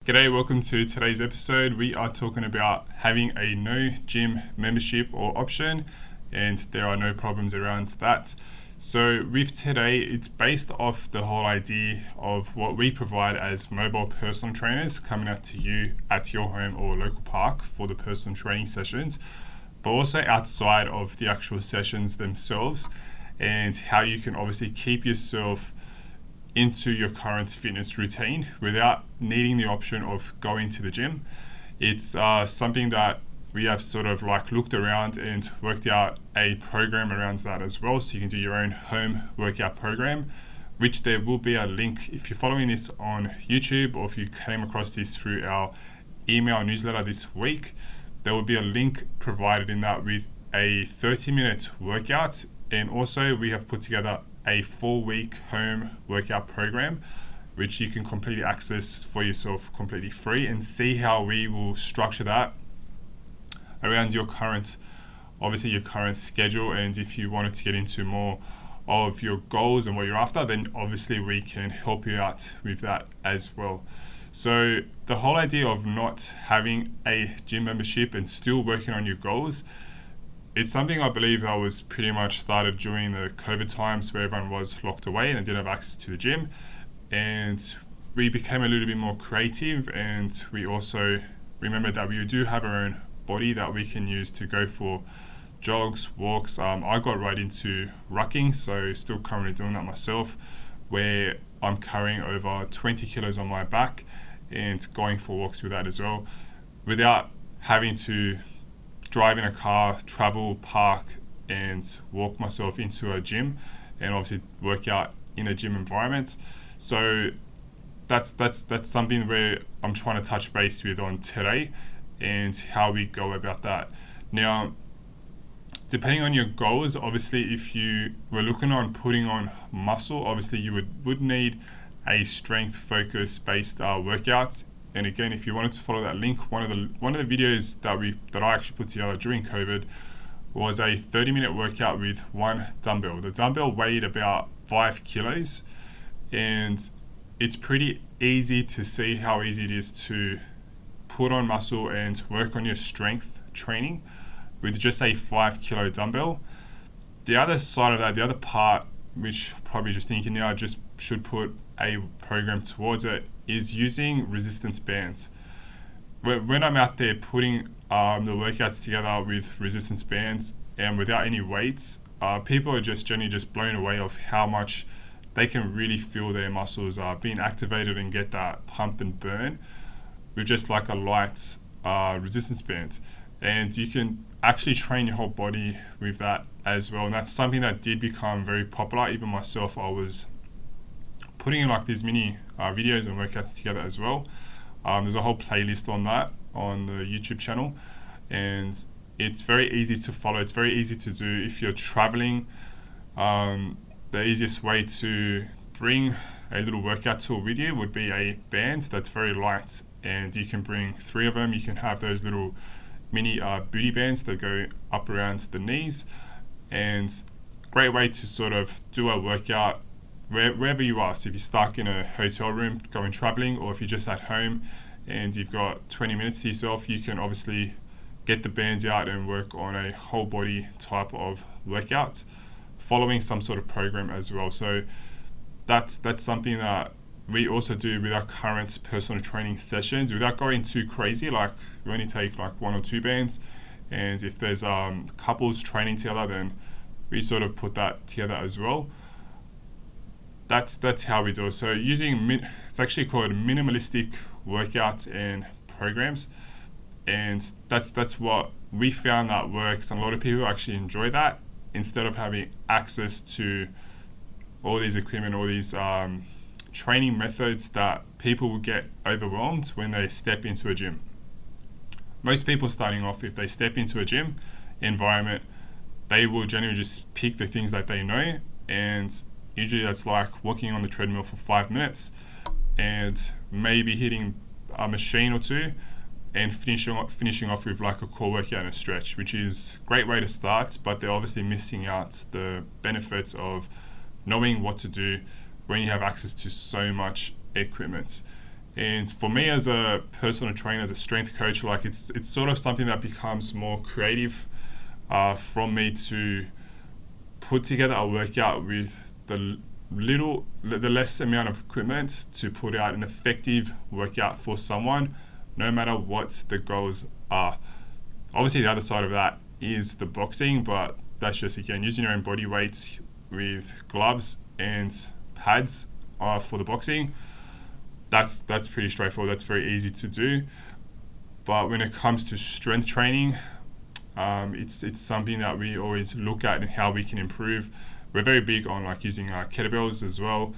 G'day, welcome to today's episode. We are talking about having a no gym membership or option, and there are no problems around that. So with today, it's based off the whole idea of what we provide as mobile personal trainers coming out to you at your home or local park for the personal training sessions, but also outside of the actual sessions themselves, and how you can obviously keep yourself into your current fitness routine without needing the option of going to the gym. It's something that we have sort of like looked around and worked out a program around that as well, so you can do your own home workout program, which there will be a link if you're following this on YouTube, or if you came across this through our email newsletter this week. There will be a link provided in that with a 30-minute workout, and also we have put together a 4-week home workout program, which you can completely access for yourself completely free, and see how we will structure that around your current schedule. And if you wanted to get into more of your goals and what you're after, then obviously we can help you out with that as well. So the whole idea of not having a gym membership and still working on your goals, it's something I believe that was pretty much started during the COVID times, where everyone was locked away and didn't have access to the gym. And we became a little bit more creative, and we also remembered that we do have our own body that we can use to go for jogs, walks. I got right into rucking, so still currently doing that myself, where I'm carrying over 20 kilos on my back and going for walks with that as well, without having to drive in a car, travel, park, and walk myself into a gym, and obviously work out in a gym environment. So that's something where I'm trying to touch base with on today, and how we go about that. Now, depending on your goals, obviously if you were looking on putting on muscle, obviously you would need a strength focus based workout. And again, if you wanted to follow that link, one of the videos that I actually put together during COVID was a 30-minute workout with one dumbbell. The dumbbell weighed about 5 kilos, and it's pretty easy to see how easy it is to put on muscle and work on your strength training with just a 5 kilo dumbbell. The other side of that, the other part, which probably just thinking now just should put a program towards it, is using resistance bands. When I'm out there putting the workouts together with resistance bands and without any weights, people are just generally just blown away of how much they can really feel their muscles being activated and get that pump and burn with just like a light resistance band. And you can actually train your whole body with that as well. And that's something that did become very popular. Even myself, I was putting in like these mini videos and workouts together as well. There's a whole playlist on that on the YouTube channel, and it's very easy to follow. It's very easy to do if you're traveling. The easiest way to bring a little workout tool with you would be a band that's very light, and you can bring 3 of them. You can have those little mini booty bands that go up around the knees, and great way to sort of do a workout wherever you are. So if you're stuck in a hotel room going traveling, or if you're just at home and you've got 20 minutes to yourself, you can obviously get the bands out and work on a whole body type of workout following some sort of program as well. So that's something that we also do with our current personal training sessions without going too crazy. Like we only take like 1 or 2 bands, and if there's couples training together, then we sort of put that together as well. That's how we do it. So using it's actually called minimalistic workouts and programs, and that's what we found that works, and a lot of people actually enjoy that, instead of having access to all these equipment, all these training methods that people will get overwhelmed when they step into a gym. Most people starting off, if they step into a gym environment, they will generally just pick the things that they know, and usually that's like walking on the treadmill for 5 minutes and maybe hitting a machine or 2 and finishing off with like a core workout and a stretch, which is a great way to start, but they're obviously missing out the benefits of knowing what to do when you have access to so much equipment. And for me as a personal trainer, as a strength coach, like it's sort of something that becomes more creative from me to put together a workout with the less amount of equipment to put out an effective workout for someone, no matter what the goals are. Obviously, the other side of that is the boxing, but that's just again using your own body weight with gloves and pads for the boxing. That's pretty straightforward. That's very easy to do. But when it comes to strength training, it's something that we always look at and how we can improve. We're very big on like using kettlebells as well,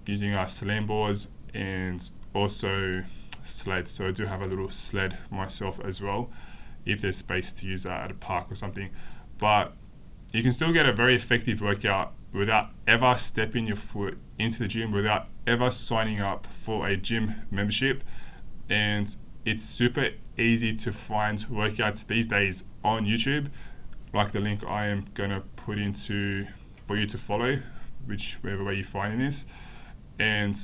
using slam boards and also sleds. So I do have a little sled myself as well, if there's space to use that at a park or something. But you can still get a very effective workout without ever stepping your foot into the gym, without ever signing up for a gym membership. And it's super easy to find workouts these days on YouTube, like the link I am going to put into for you to follow, whichever way you're finding this. And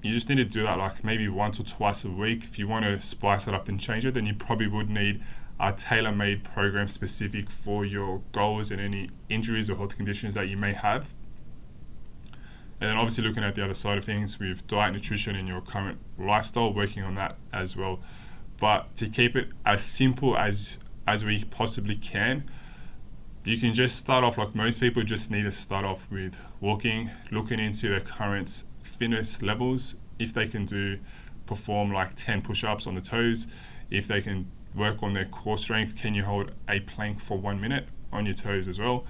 you just need to do that like maybe once or twice a week. If you want to spice it up and change it, then you probably would need a tailor-made program specific for your goals and any injuries or health conditions that you may have. And then obviously looking at the other side of things with diet, nutrition, and your current lifestyle, working on that as well. But to keep it as simple as we possibly can, you can just start off like most people just need to start off with walking, looking into their current fitness levels, if they can perform like 10 push-ups on the toes, if they can work on their core strength, can you hold a plank for 1 minute on your toes as well.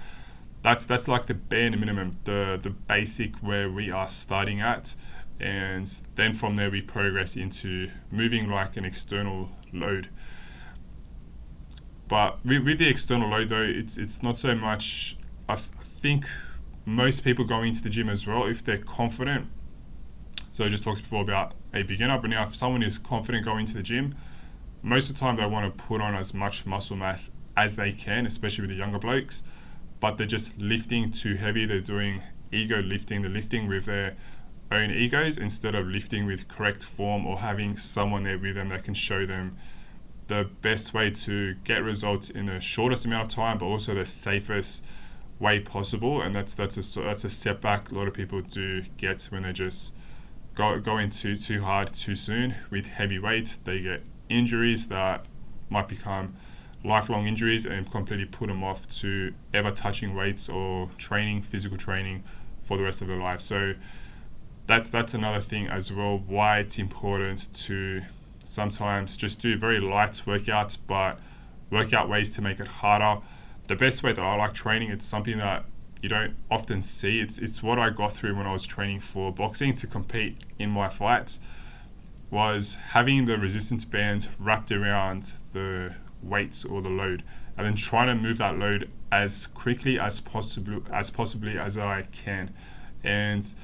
That's like the bare minimum, the basic where we are starting at, and then from there we progress into moving like an external load. But with the external load though, it's not so much. I think most people going into the gym as well, if they're confident. So I just talked before about a beginner, but now if someone is confident going to the gym, most of the time they want to put on as much muscle mass as they can, especially with the younger blokes, but they're just lifting too heavy. They're doing ego lifting. They're lifting with their own egos instead of lifting with correct form or having someone there with them that can show them the best way to get results in the shortest amount of time, but also the safest way possible. And that's a setback a lot of people do get when they just go in too hard too soon with heavy weight. They get injuries that might become lifelong injuries and completely put them off to ever touching weights or physical training for the rest of their life. So that's another thing as well, why it's important to sometimes just do very light workouts, but work out ways to make it harder. The best way that I like training, it's something that you don't often see. It's what I got through when I was training for boxing to compete in my fights, was having the resistance band wrapped around the weights or the load, and then trying to move that load as quickly as possibly as I can. And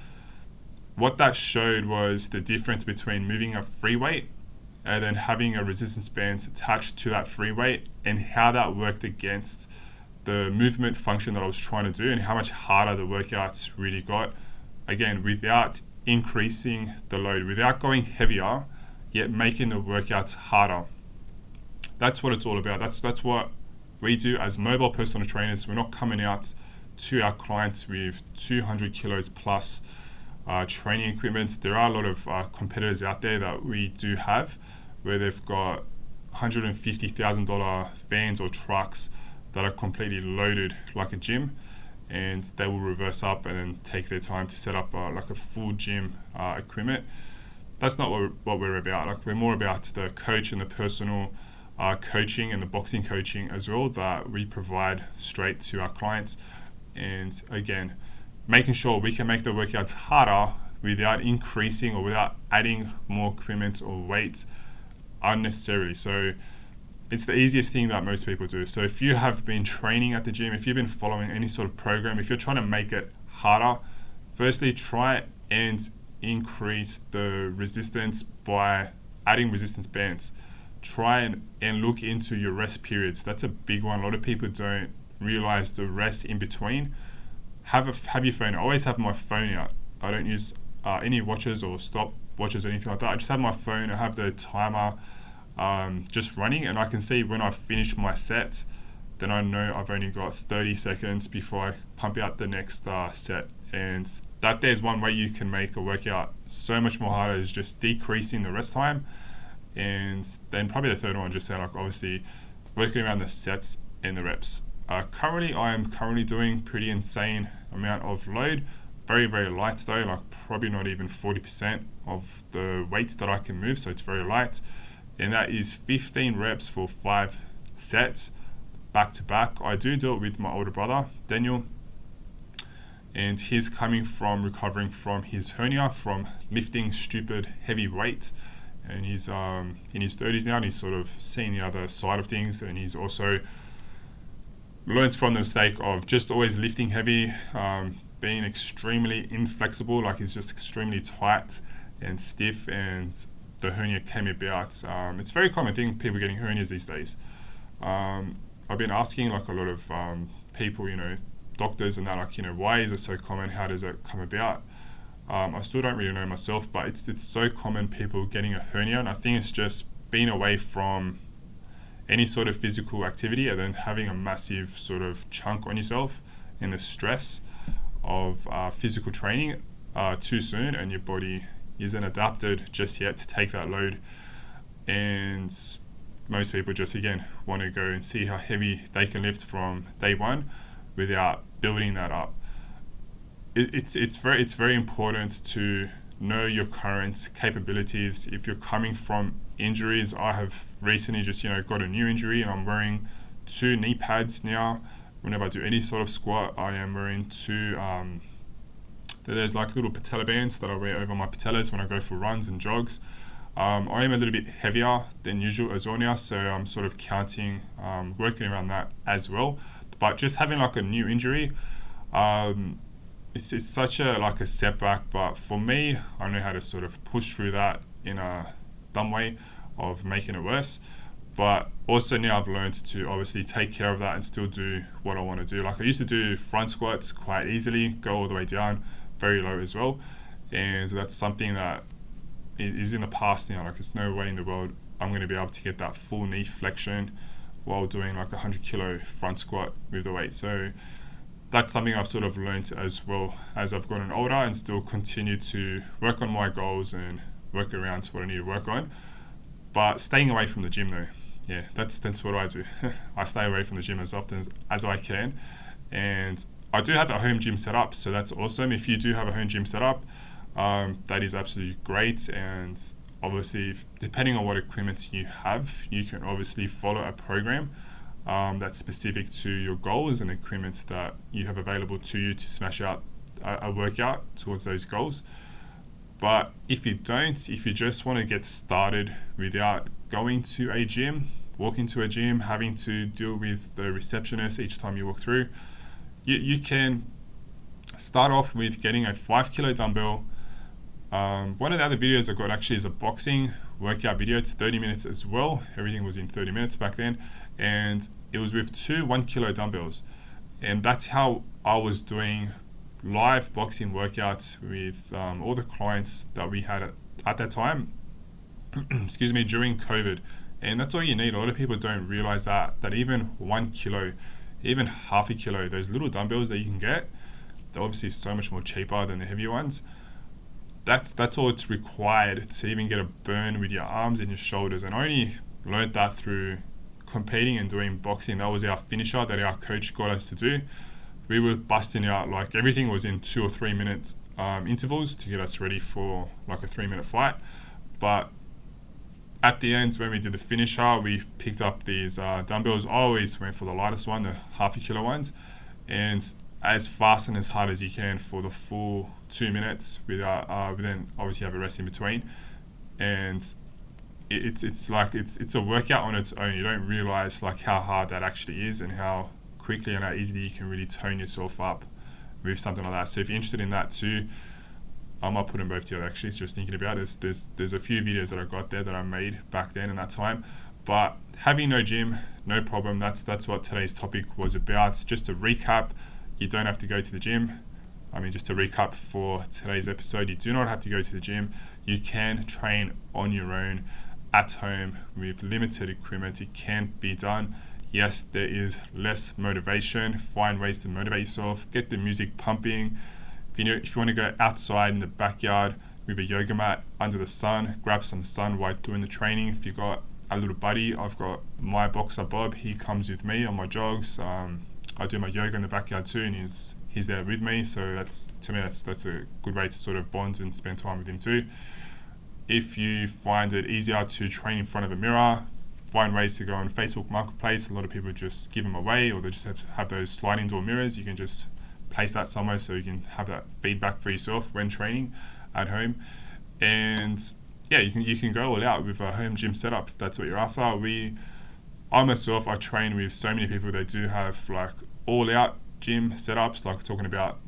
what that showed was the difference between moving a free weight and then having a resistance band attached to that free weight, and how that worked against the movement function that I was trying to do, and how much harder the workouts really got. Again, without increasing the load, without going heavier, yet making the workouts harder. That's what it's all about. That's what we do as mobile personal trainers. We're not coming out to our clients with 200 kilos plus training equipment. There are a lot of competitors out there that we do have, where they've got $150,000 vans or trucks that are completely loaded like a gym, and they will reverse up and then take their time to set up like a full gym equipment. That's not what we're about. Like, we're more about the coach and the personal coaching and the boxing coaching as well that we provide straight to our clients. And again, making sure we can make the workouts harder without increasing or without adding more equipment or weights unnecessarily. So it's the easiest thing that most people do. So if you have been training at the gym, if you've been following any sort of program, if you're trying to make it harder, firstly try and increase the resistance by adding resistance bands. Try and look into your rest periods. That's a big one. A lot of people don't realize the rest in between. Have your phone. I always have my phone out. I don't use any watches or stop watches or anything like that. I just have my phone. I have the timer just running, and I can see when I finish my set. Then I know I've only got 30 seconds before I pump out the next set. And that there's one way you can make a workout so much more harder is just decreasing the rest time. And then probably the third one, just say like obviously working around the sets and the reps. Currently, I am doing pretty insane amount of load. Very, very light though, like probably not even 40% of the weights that I can move. So it's very light. And that is 15 reps for 5 sets back to back. I do it with my older brother, Daniel. And he's recovering from his hernia from lifting stupid heavy weight. And he's in his 30s now, and he's sort of seen the other side of things. And he's also learned from the mistake of just always lifting heavy, being extremely inflexible, like he's just extremely tight and stiff, and the hernia came about. It's a very common thing, people getting hernias these days. I've been asking like a lot of people, doctors and that, like, why is it so common? How does it come about? I still don't really know myself, but it's so common, people getting a hernia, and I think it's just being away from any sort of physical activity and then having a massive sort of chunk on yourself and the stress of physical training too soon, and your body isn't adapted just yet to take that load. And most people just again want to go and see how heavy they can lift from day one without building that up. It's very important to know your current capabilities. If you're coming from injuries, I have recently just got a new injury, and I'm wearing 2 knee pads now. Whenever I do any sort of squat, I am wearing 2 there's like little patella bands that I wear over my patellas when I go for runs and jogs. I am a little bit heavier than usual as well now, so I'm sort of counting, working around that as well. But just having like a new injury, it's such a setback. But for me, I know how to sort of push through that in a dumb way of making it worse. But also now I've learned to obviously take care of that and still do what I want to do. Like I used to do front squats quite easily, go all the way down, very low as well. And that's something that is in the past now. Like there's no way in the world I'm going to be able to get that full knee flexion while doing like 100 kilo front squat with the weight. So that's something I've sort of learned as well as I've gotten older, and still continue to work on my goals and work around what I need to work on. But staying away from the gym though, yeah, that's what I do. I stay away from the gym as often as I can. And I do have a home gym set up, so that's awesome. If you do have a home gym set up, that is absolutely great. And obviously, depending on what equipment you have, you can obviously follow a program that's specific to your goals and equipment that you have available to you to smash out a workout towards those goals. But if you just want to get started without going to a gym, walking to a gym, having to deal with the receptionist each time you walk through, you can start off with getting a 5 kilo dumbbell. One of the other videos I got actually is a boxing workout video. It's 30 minutes as well. Everything was in 30 minutes back then. And it was with 2 1 kilo dumbbells. And that's how I was doing live boxing workouts with all the clients that we had at that time excuse me, during COVID. And that's all you need. A lot of people don't realize that even 1 kilo, even half a kilo, those little dumbbells that you can get, they're obviously so much more cheaper than the heavy ones. That's all it's required to even get a burn with your arms and your shoulders. And I only learned that through competing and doing boxing. That was our finisher that our coach got us to do. We were busting out, like everything was in 2 or 3 minute intervals to get us ready for like a 3-minute fight. But at the end, when we did the finisher, we picked up these dumbbells. I always went for the lightest one, the half a kilo ones, and as fast and as hard as you can for the full 2 minutes without then obviously have a rest in between. And it's a workout on its own. You don't realize like how hard that actually is, and how quickly and how easily you can really tone yourself up with something like that. So if you're interested in that too, I might put them both together actually. It's just thinking about it. There's a few videos that I got there that I made back then in that time. But having no gym, no problem. That's what today's topic was about. Just to recap, you don't have to go to the gym. Just to recap for today's episode, you do not have to go to the gym. You can train on your own at home with limited equipment. It can be done. Yes, there is less motivation. Find ways to motivate yourself. Get the music pumping. If you want to go outside in the backyard with a yoga mat under the sun, grab some sun while doing the training. If you've got a little buddy, I've got my boxer Bob. He comes with me on my jogs. I do my yoga in the backyard too, and he's there with me. So that's a good way to sort of bond and spend time with him too. If you find it easier to train in front of a mirror, find ways to go on Facebook Marketplace. A lot of people just give them away, or they just have those sliding door mirrors. You can just place that somewhere so you can have that feedback for yourself when training at home. And yeah, you can go all out with a home gym setup if that's what you're after. I train with so many people that do have like all out gym setups, like talking about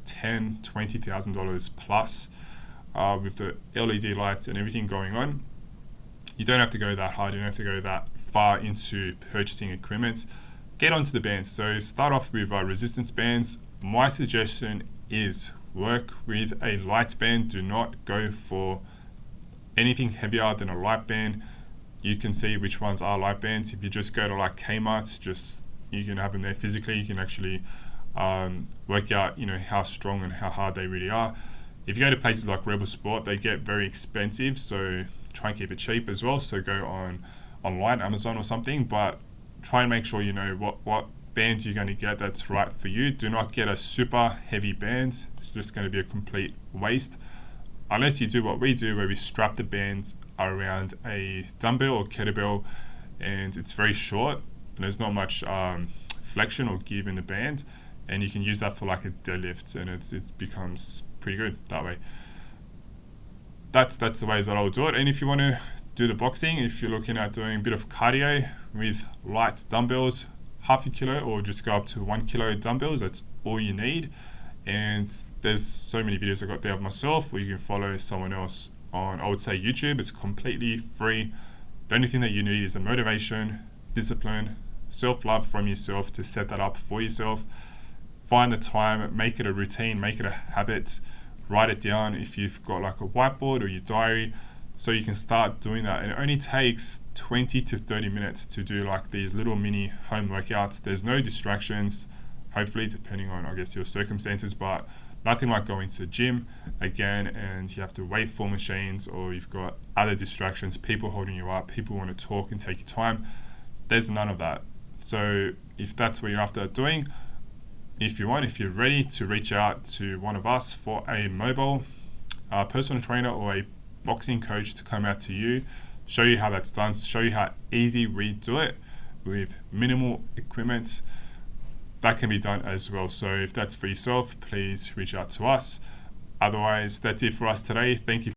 $10,000-$20,000 plus, with the LED lights and everything going on. You don't have to go that hard. You don't have to go that far into purchasing equipment. Get onto the bands. So start off with resistance bands. My suggestion is work with a light band. Do not go for anything heavier than a light band. You can see which ones are light bands. If you just go to like Kmart, you can have them there physically. You can actually work out, how strong and how hard they really are. If you go to places like Rebel Sport, they get very expensive, so try and keep it cheap as well. So go online, Amazon or something, but try and make sure you know what band you're going to get that's right for you. Do not get a super heavy band. It's just going to be a complete waste. Unless you do what we do, where we strap the bands around a dumbbell or kettlebell, and it's very short, and there's not much flexion or give in the band, and you can use that for like a deadlift, and it becomes pretty good that way. That's the ways that I'll do it. And if you want to do the boxing, if you're looking at doing a bit of cardio with light dumbbells, half a kilo or just go up to 1 kilo dumbbells, that's all you need. And there's so many videos I got there of myself, where you can follow someone else on, I would say, YouTube. It's completely free. The only thing that you need is the motivation, discipline, self-love from yourself to set that up for yourself. Find the time, make it a routine, make it a habit, write it down if you've got like a whiteboard or your diary, so you can start doing that. And it only takes 20 to 30 minutes to do like these little mini home workouts. There's no distractions, hopefully, depending on, I guess, your circumstances, but nothing like going to the gym again and you have to wait for machines, or you've got other distractions, people holding you up, people want to talk and take your time. There's none of that. So if that's what you're after doing, if you're ready to reach out to one of us for a mobile personal trainer or a boxing coach to come out to you, show you how that's done, show you how easy we do it with minimal equipment, that can be done as well. So if that's for yourself, please reach out to us. Otherwise, that's it for us today. Thank you